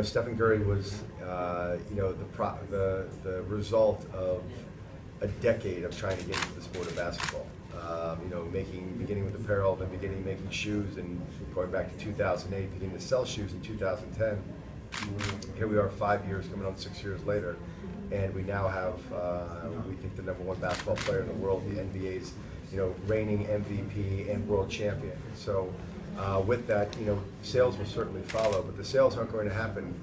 Stephen Curry was, the result of a decade of trying to get into the sport of basketball. Beginning with apparel, then beginning making shoes, and going back to 2008, beginning to sell shoes in 2010. Here we are 5 years, coming on 6 years later, and we now have, we think, the #1 basketball player in the world, the NBA's, reigning MVP and world champion. So with that, sales will certainly follow, but the sales aren't going to happen,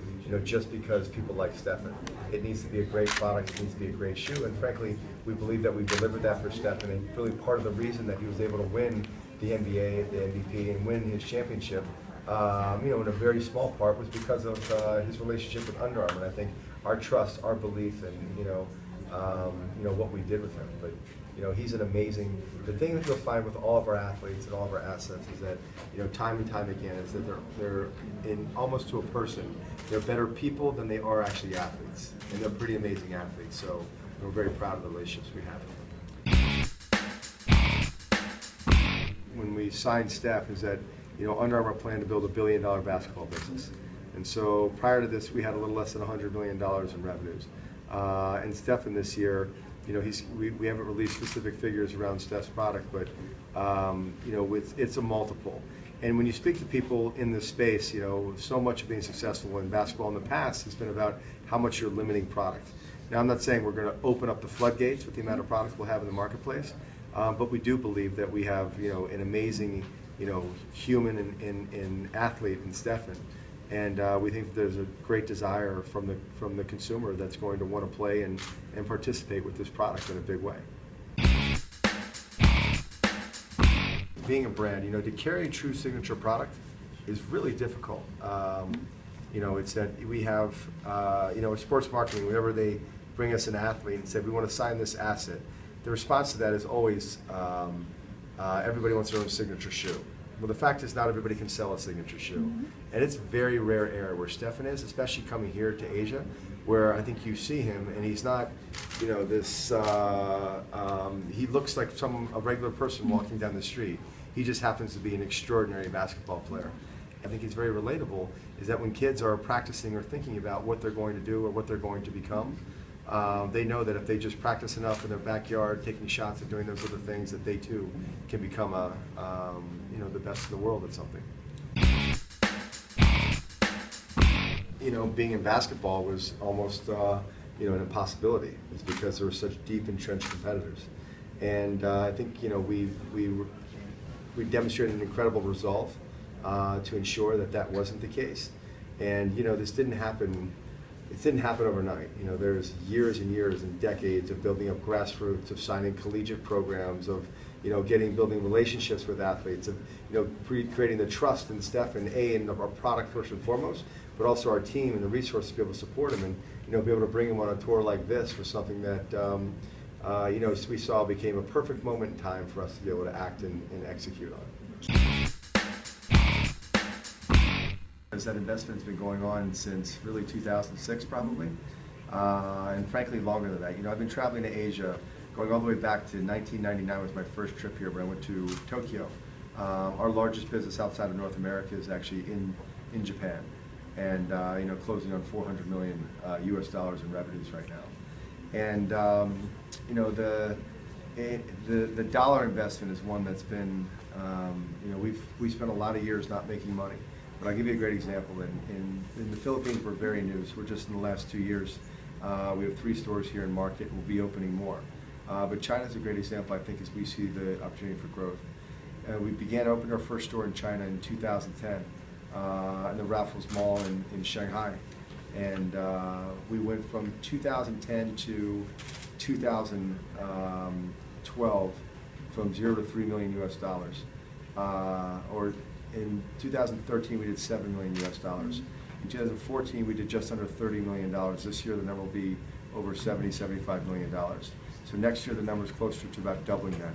just because people like Stephen. It needs to be a great product, it needs to be a great shoe, and frankly, we believe that we delivered that for Stephen, and really part of the reason that he was able to win the NBA, the MVP, and win his championship, in a very small part, was because of his relationship with Under Armour. And I think our trust, our belief, and what we did with him. But he's an amazing. The thing that you'll find with all of our athletes and all of our assets is that time and time again is that they're in almost to a person. They're better people than they are actually athletes, and they're pretty amazing athletes. So we're very proud of the relationships we have with them. When we signed Steph, is that Under Armour planned to build $1 billion basketball business, and so prior to this, we had a little less than $100 million in revenues. And Stephen this year, we haven't released specific figures around Steph's product, but it's a multiple. And when you speak to people in this space, so much of being successful in basketball in the past has been about how much you're limiting product. Now, I'm not saying we're going to open up the floodgates with the amount of products we'll have in the marketplace, but we do believe that we have, an amazing, human and athlete in Stephen. And we think that there's a great desire from the consumer that's going to want to play and participate with this product in a big way. Being a brand, to carry a true signature product is really difficult. It's that we have, with sports marketing, whenever they bring us an athlete and say, we want to sign this asset, the response to that is always, everybody wants their own signature shoe. Well, the fact is not everybody can sell a signature shoe. Mm-hmm. And it's very rare area where Stephen is, especially coming here to Asia, where I think you see him and he's not, this, he looks like a regular person walking down the street. He just happens to be an extraordinary basketball player. I think it's very relatable, is that when kids are practicing or thinking about what they're going to do or what they're going to become, they know that if they just practice enough in their backyard, taking shots and doing those other things, that they too can become the best in the world at something. Being in basketball was almost an impossibility. It's because there were such deep entrenched competitors, and I think we demonstrated an incredible resolve to ensure that wasn't the case. And this didn't happen. It didn't happen overnight. There's years and years and decades of building up grassroots, of signing collegiate programs, of building relationships with athletes, of creating the trust in Stephen, in our product first and foremost, but also our team and the resources to be able to support him, and be able to bring him on a tour like this was something that we saw became a perfect moment in time for us to be able to act and execute on. That investment's been going on since really 2006 probably, and frankly longer than that. I've been traveling to Asia, going all the way back to 1999 was my first trip here, where I went to Tokyo. Our largest business outside of North America is actually in Japan, and closing on $400 million US dollars in revenues right now. And the dollar investment is one that's been, we spent a lot of years not making money. But I'll give you a great example. In the Philippines, we're very new. So we're just in the last 2 years. We have 3 stores here in market. We'll be opening more. But China's a great example, I think, as we see the opportunity for growth. We began opening our first store in China in 2010, in the Raffles Mall in Shanghai. And we went from 2010 to 2012 from 0 to $3 million US dollars. In 2013, we did $7 million US dollars. In 2014, we did just under $30 million. This year, the number will be over $75 million. So next year, the number is closer to about doubling that,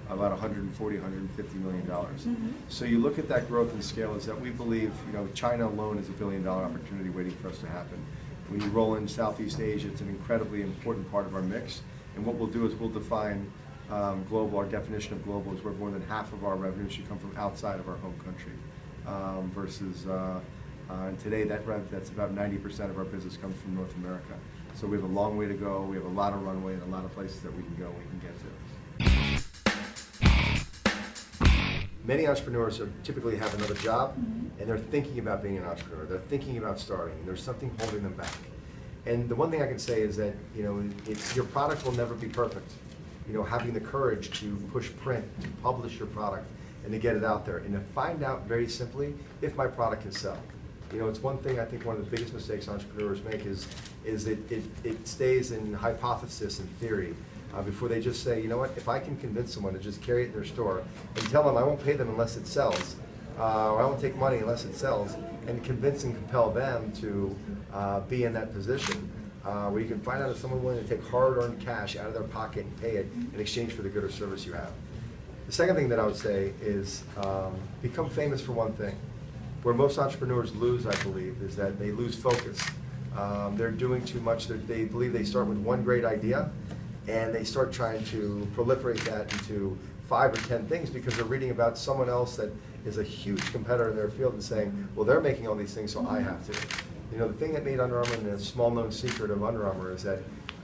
about $140, $150 million. Mm-hmm. So you look at that growth and scale, is that we believe, China alone is a $1 billion opportunity waiting for us to happen. When you roll in Southeast Asia, it's an incredibly important part of our mix. And what we'll do is we'll define global. Our definition of global is where more than half of our revenue should come from outside of our home country, versus And today, that's about 90% of our business comes from North America. So we have a long way to go. We have a lot of runway and a lot of places that we can go and we can get to. Many entrepreneurs typically have another job, and they're thinking about being an entrepreneur. They're thinking about starting, and there's something holding them back. And the one thing I can say is that, you know, your product will never be perfect. You know, having the courage to push print, to publish your product, and to get it out there, and to find out very simply if my product can sell. You know, it's one thing I think one of the biggest mistakes entrepreneurs make is it stays in hypothesis and theory before they just say, you know what, if I can convince someone to just carry it in their store and tell them I won't pay them unless it sells, or I won't take money unless it sells, and convince and compel them to be in that position where you can find out if someone's willing to take hard-earned cash out of their pocket and pay it in exchange for the good or service you have. The second thing that I would say is become famous for one thing. Where most entrepreneurs lose, I believe, is that they lose focus. They're doing too much. They believe they start with one great idea, and they start trying to proliferate that into 5 or 10 things because they're reading about someone else that is a huge competitor in their field and saying, well, they're making all these things, so I have to. You know, the thing that made Under Armour, and the small-known secret of Under Armour, is that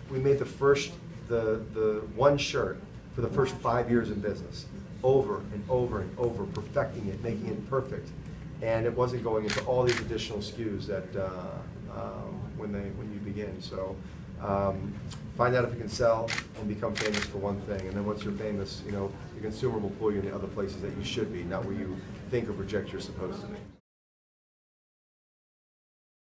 we made the one shirt for the first 5 years in business, over and over and over, perfecting it, making it perfect. And it wasn't going into all these additional SKUs that when you begin. So find out if it can sell and become famous for one thing. And then once you're famous, you know, the consumer will pull you into other places that you should be, not where you think or project you're supposed to be.